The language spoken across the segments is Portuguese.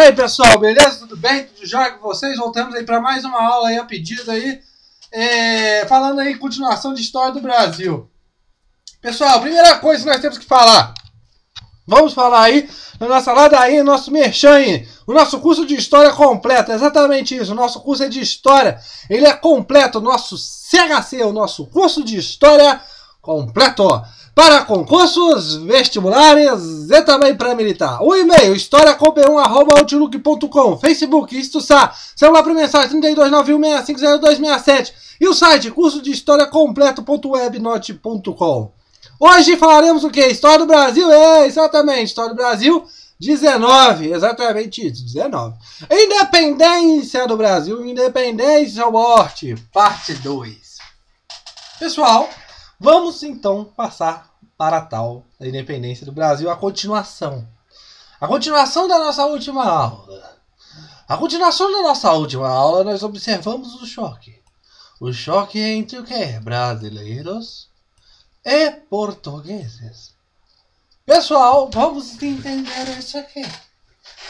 aí, pessoal, beleza? Tudo bem? Tudo jóia com vocês? Voltamos aí para mais uma aula aí a pedido aí, falando aí continuação de história do Brasil. Pessoal, primeira coisa que nós temos que falar, vamos falar aí na nossa ladainha, nosso merchan aí, o nosso curso de história completo, exatamente isso, o nosso curso é de história, ele é completo, o nosso CHC, o nosso curso de história completo, para concursos, vestibulares e também para militar. O e-mail, historiacom1@outlook.com, Facebook, Istuçá, celular para mensagem 3291650267 e o site curso de história completo.webnote.com. Hoje falaremos o que? História do Brasil, exatamente, História do Brasil 19, exatamente isso, 19. Independência do Brasil, Independência ou Morte, parte 2. Pessoal, vamos então passar para a tal da independência do Brasil, a continuação. A continuação da nossa última aula. A continuação da nossa última aula, nós observamos o choque. O choque entre o que? Brasileiros e portugueses. Pessoal, vamos entender isso aqui.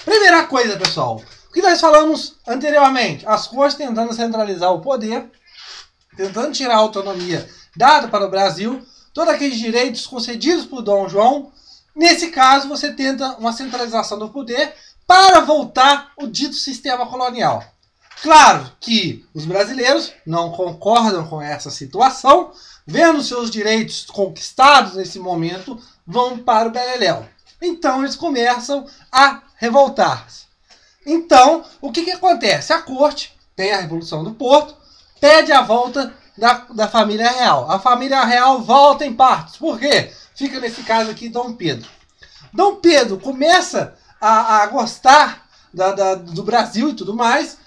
Primeira coisa, pessoal. O que nós falamos anteriormente? As cortes tentando centralizar o poder, tentando tirar a autonomia dada para o Brasil, todos aqueles direitos concedidos por Dom João. Nesse caso, você tenta uma centralização do poder para voltar o dito sistema colonial. Claro que os brasileiros não concordam com essa situação, vendo seus direitos conquistados nesse momento, vão para o beleléu. Então, eles começam a revoltar-se. Então, o que acontece? A corte tem a Revolução do Porto, pede a volta da família real. A família real volta em partes. Por quê? Fica nesse caso aqui Dom Pedro. Dom Pedro começa a gostar do Brasil e tudo mais,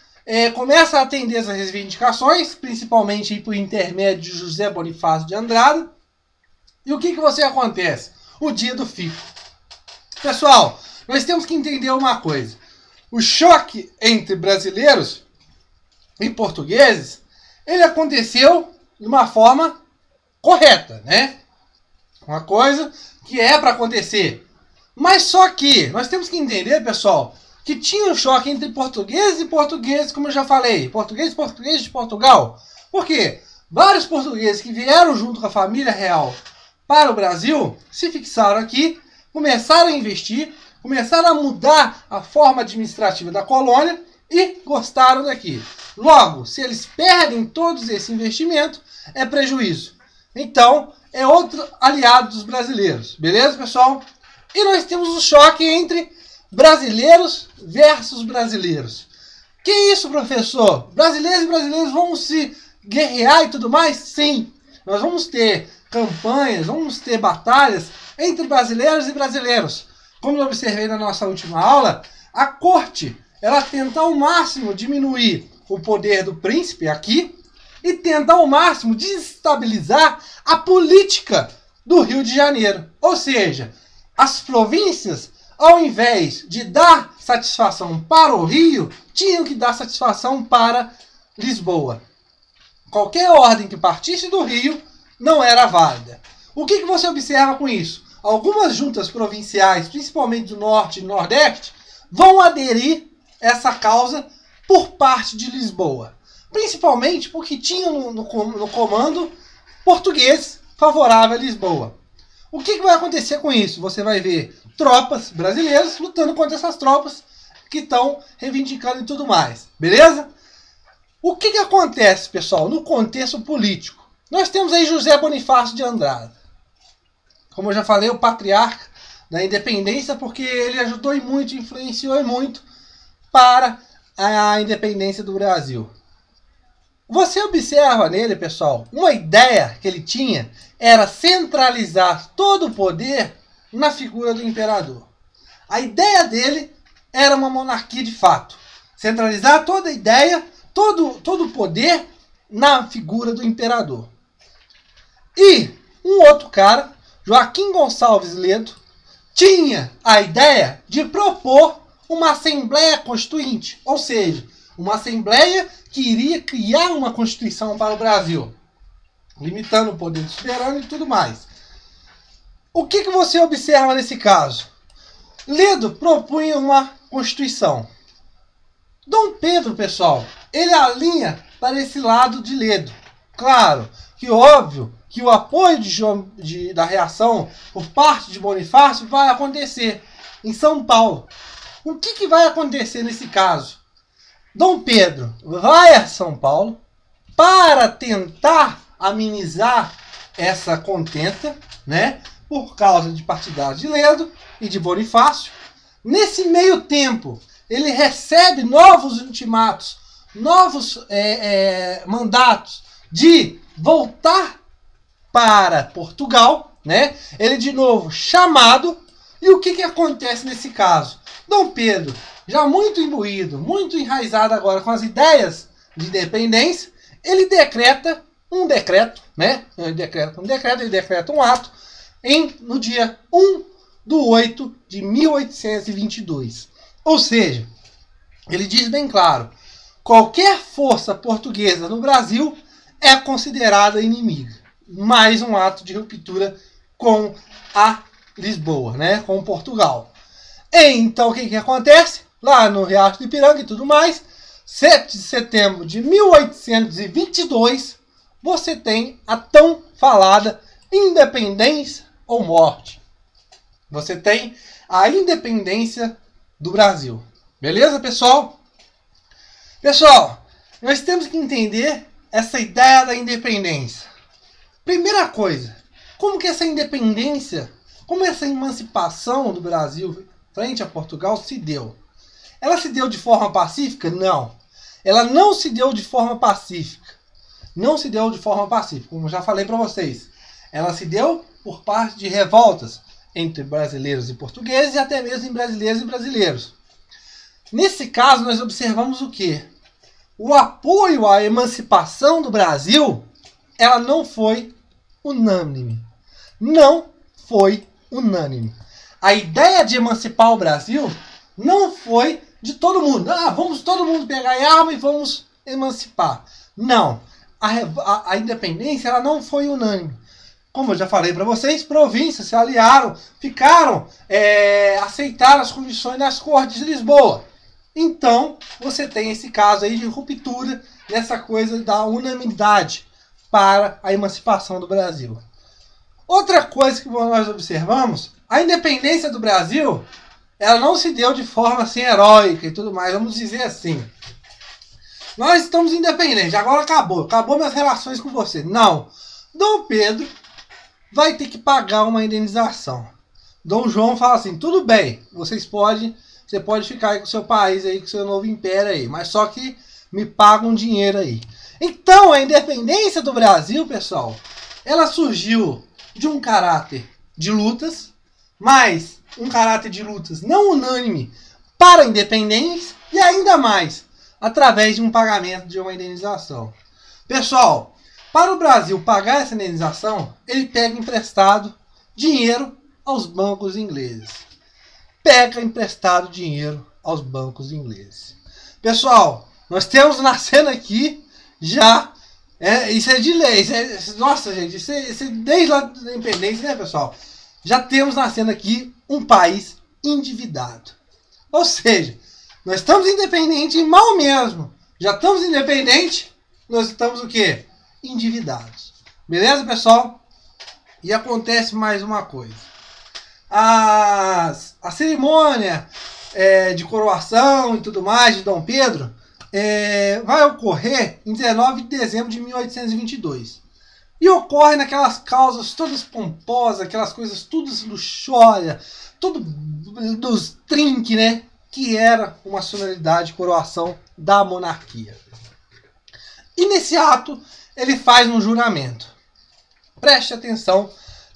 começa a atender as reivindicações, principalmente por intermédio de José Bonifácio de Andrada. E o que você acontece? O dia do fico. Pessoal, nós temos que entender uma coisa. O choque entre brasileiros e portugueses, ele aconteceu de uma forma correta, né? Uma coisa que é para acontecer. Mas só que nós temos que entender, pessoal, que tinha um choque entre portugueses e portugueses, como eu já falei. Portugueses e portugueses de Portugal. Por quê? Vários portugueses que vieram junto com a família real para o Brasil se fixaram aqui, começaram a investir, começaram a mudar a forma administrativa da colônia e gostaram daqui. Logo, se eles perdem todos esse investimento, é prejuízo. Então, é outro aliado dos brasileiros. Beleza, pessoal? E nós temos o choque entre brasileiros versus brasileiros. Que isso, professor? Brasileiros e brasileiros vão se guerrear e tudo mais? Sim. Nós vamos ter campanhas, vamos ter batalhas entre brasileiros e brasileiros. Como eu observei na nossa última aula, a corte, ela tenta ao máximo diminuir o poder do príncipe aqui e tenta ao máximo desestabilizar a política do Rio de Janeiro. Ou seja, as províncias, ao invés de dar satisfação para o Rio, tinham que dar satisfação para Lisboa. Qualquer ordem que partisse do Rio não era válida. O que você observa com isso? Algumas juntas provinciais, principalmente do Norte e do Nordeste, vão aderir essa causa por parte de Lisboa. Principalmente porque tinham no comando português favorável a Lisboa. O que vai acontecer com isso? Você vai ver tropas brasileiras lutando contra essas tropas que estão reivindicando e tudo mais. Beleza? O que acontece, pessoal, no contexto político? Nós temos aí José Bonifácio de Andrada. Como eu já falei, o patriarca da independência, porque ele ajudou e muito, influenciou e muito para a independência do Brasil. Você observa nele, pessoal, uma ideia que ele tinha era centralizar todo o poder na figura do imperador. A ideia dele era uma monarquia de fato. Centralizar toda a ideia, todo o poder na figura do imperador. E um outro cara, Joaquim Gonçalves Ledo, tinha a ideia de propor uma Assembleia Constituinte, ou seja, uma Assembleia que iria criar uma Constituição para o Brasil, limitando o poder do soberano e tudo mais. O que você observa nesse caso? Ledo propunha uma Constituição. Dom Pedro, pessoal, ele alinha para esse lado de Ledo. Claro que óbvio que o apoio da reação por parte de Bonifácio vai acontecer em São Paulo. O que vai acontecer nesse caso? Dom Pedro vai a São Paulo para tentar amenizar essa contenta, né, por causa de partidários de Ledo e de Bonifácio. Nesse meio tempo, ele recebe novos ultimatos, novos mandatos de voltar para Portugal, né? Ele de novo chamado. E o que acontece nesse caso? Dom Pedro, já muito imbuído, muito enraizado agora com as ideias de independência, ele decreta um decreto, né? Ele decreta um ato no dia 1/8/1822. Ou seja, ele diz bem claro, qualquer força portuguesa no Brasil é considerada inimiga. Mais um ato de ruptura com a Lisboa, né? Com Portugal. Então, o que acontece? Lá no Riacho do Ipiranga e tudo mais, 7 de setembro de 1822, você tem a tão falada independência ou morte. Você tem a independência do Brasil. Beleza, pessoal? Pessoal, nós temos que entender essa ideia da independência. Primeira coisa, como que essa independência, como essa emancipação do Brasil frente a Portugal se deu? Ela se deu de forma pacífica? Não. Ela não se deu de forma pacífica. Não se deu de forma pacífica, como eu já falei para vocês. Ela se deu por parte de revoltas entre brasileiros e portugueses e até mesmo em brasileiros e brasileiros. Nesse caso, nós observamos o quê? O apoio à emancipação do Brasil, ela não foi unânime. Não foi unânime. A ideia de emancipar o Brasil não foi de todo mundo. Vamos todo mundo pegar a arma e vamos emancipar. Não. A independência ela não foi unânime. Como eu já falei para vocês, províncias se aliaram, aceitaram as condições das Cortes de Lisboa. Então, você tem esse caso aí de ruptura nessa coisa da unanimidade para a emancipação do Brasil. Outra coisa que nós observamos, a independência do Brasil, ela não se deu de forma assim heróica e tudo mais, vamos dizer assim. Nós estamos independentes, agora acabou minhas relações com você. Não, Dom Pedro vai ter que pagar uma indenização. Dom João fala assim, tudo bem, você pode ficar aí com o seu país aí, com o seu novo império aí, mas só que me paga um dinheiro aí. Então, a independência do Brasil, pessoal, ela surgiu de um caráter de lutas, mas um caráter de lutas não unânime para a independência e ainda mais através de um pagamento de uma indenização. Pessoal, para o Brasil pagar essa indenização, ele pega emprestado dinheiro aos bancos ingleses. Pega emprestado dinheiro aos bancos ingleses. Pessoal, nós temos nascendo aqui já, isso é de lei, nossa gente, isso é desde lá da independência, né, pessoal? Já temos nascendo aqui um país endividado. Ou seja, nós estamos independentes e mal mesmo. Já estamos independentes, nós estamos o quê? Endividados. Beleza, pessoal? E acontece mais uma coisa. A cerimônia de coroação e tudo mais de Dom Pedro vai ocorrer em 19 de dezembro de 1822. E ocorre naquelas causas todas pomposas, aquelas coisas todas luxúrias, tudo dos trinques, né? Que era uma solenidade de coroação da monarquia. E nesse ato, ele faz um juramento. Preste atenção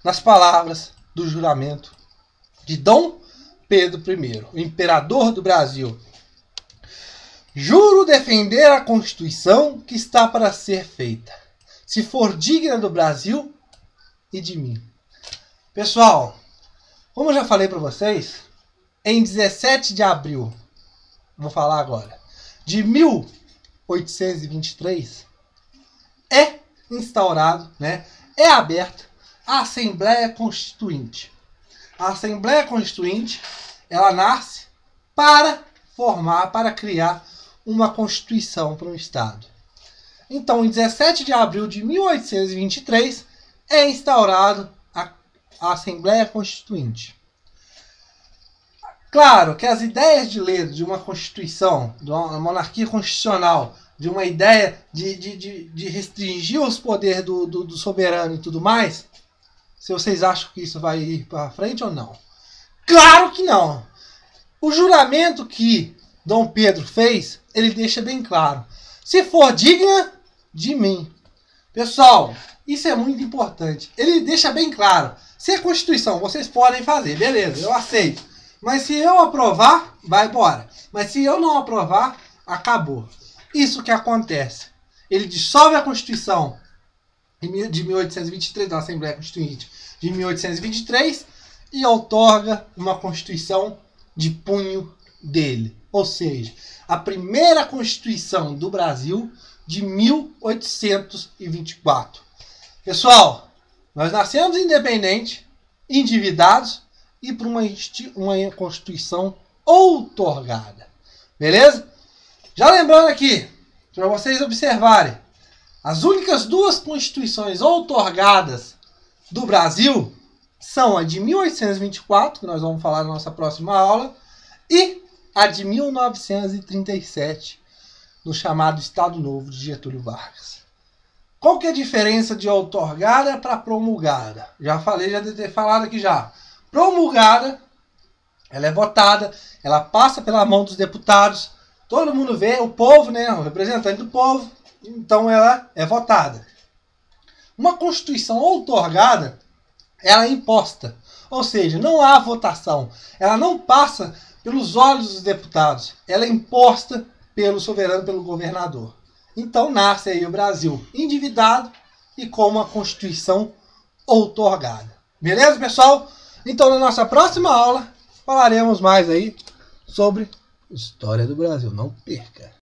nas palavras do juramento de Dom Pedro I, o imperador do Brasil. Juro defender a Constituição que está para ser feita, se for digna do Brasil e de mim. Pessoal, como eu já falei para vocês, em 17 de abril, vou falar agora, de 1823, é instaurado, né, é aberta a Assembleia Constituinte. A Assembleia Constituinte, ela nasce para para criar uma Constituição para um Estado. Então, em 17 de abril de 1823, é instaurado a Assembleia Constituinte. Claro que as ideias de lei de uma Constituição, de uma monarquia constitucional, de uma ideia de restringir os poderes do soberano e tudo mais, se vocês acham que isso vai ir para frente ou não. Claro que não! O juramento que Dom Pedro fez, ele deixa bem claro. Se for digna de mim. Pessoal, isso é muito importante. Ele deixa bem claro. Se é Constituição, vocês podem fazer, beleza, eu aceito. Mas se eu aprovar, vai embora. Mas se eu não aprovar, acabou. Isso que acontece. Ele dissolve a Constituição de 1823, da Assembleia Constituinte de 1823, e outorga uma Constituição de punho dele. Ou seja, a primeira Constituição do Brasil de 1824. Pessoal, nós nascemos independentes, endividados e por uma Constituição outorgada. Beleza? Já lembrando aqui, para vocês observarem, as únicas duas Constituições outorgadas do Brasil são a de 1824, que nós vamos falar na nossa próxima aula, e a de 1937, no chamado Estado Novo de Getúlio Vargas. Qual que é a diferença de outorgada para promulgada? Já falei, já devo ter falado aqui já. Promulgada, ela é votada, ela passa pela mão dos deputados, todo mundo vê, o povo, né, o representante do povo, então ela é votada. Uma Constituição outorgada, ela é imposta, ou seja, não há votação, ela não passa pelos olhos dos deputados, ela é imposta pelo soberano, pelo governador. Então nasce aí o Brasil endividado e com uma Constituição outorgada. Beleza, pessoal? Então na nossa próxima aula falaremos mais aí sobre história do Brasil. Não perca!